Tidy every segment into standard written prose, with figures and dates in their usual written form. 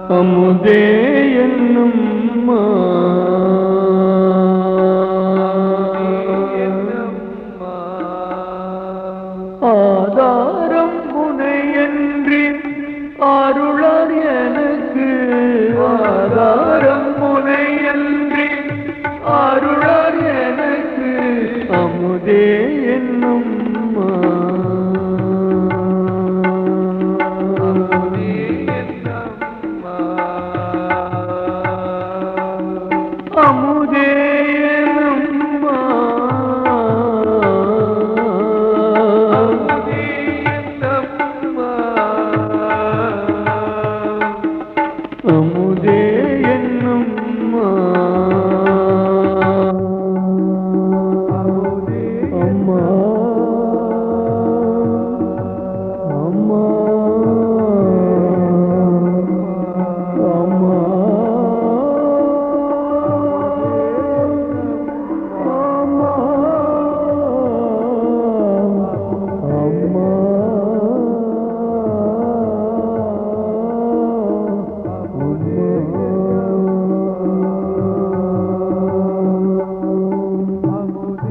அமுதே என்னும் ஆதாரம் முனையன்றி அருளார் எனக்கு ஆதாரம் முனையன்றி அருளார் எனக்கு அமுதே என்னும் அமுதே அமுதே என்னும் அம்மா அம்மா அம்மா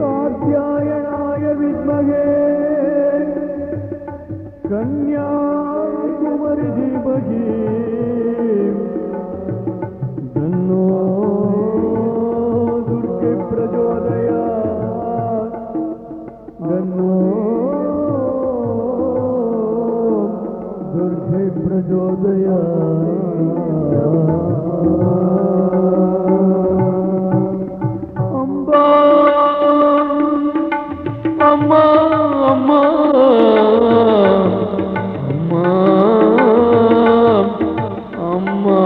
कात्यायनाय विद्महे कन्याकुमारी धीमहि तन्नो दुर्गे प्रचोदयात् तन्नो दुर्गे प्रचोदयात् அம்மா அம்மா அம்மா அம்மா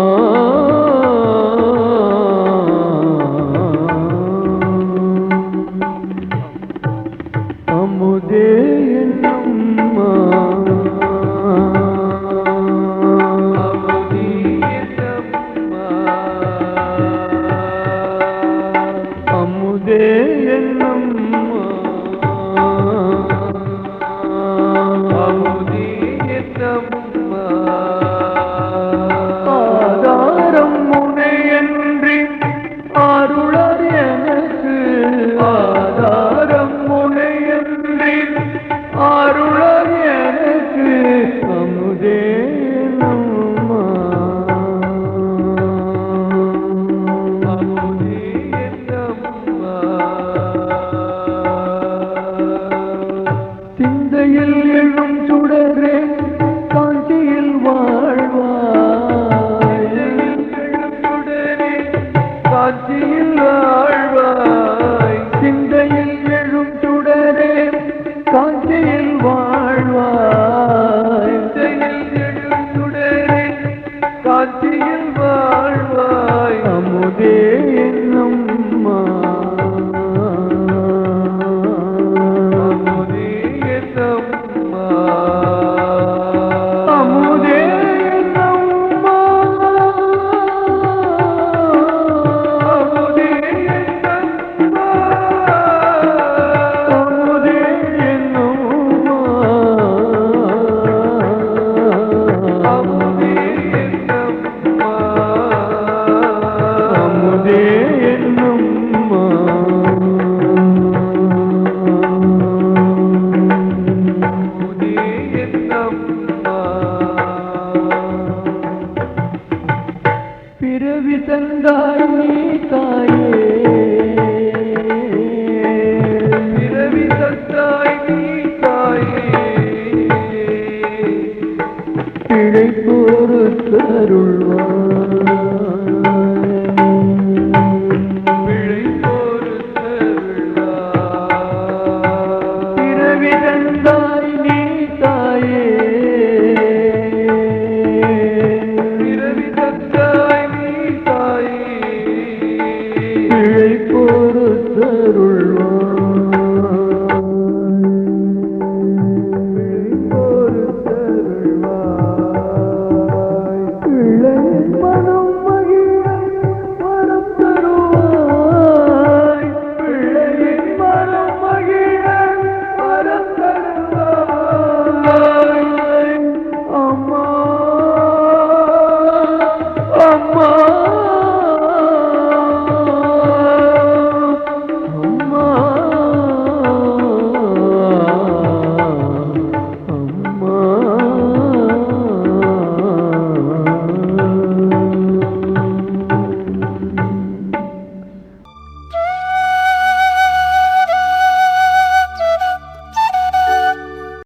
அமுதே அமுதே என்னும் ஆதாரம் முனையன்றி அருளார் எனக்கு ஆதாரம் முனையன்றி அருளார் எனக்கு அமுதே சிந்தையில் எழும் சுடரே காஞ்சியில் வாழ்வாய் காஞ்சியில் வாழ்வாய் சிந்தையில் எழும் சுடரே காஞ்சியில் வாழ்வாய் எழும் சுடரே காஞ்சியில் வாழ்வாய் அமுதே என்னும் பிறவி தந்தாய் நீ தாயே பிறவி தந்தாய் நீ தாயே பிழை பொறுத்தருள்வாய் பிழை பொறுத்தருள்வாய் பிறவி தந்தாய்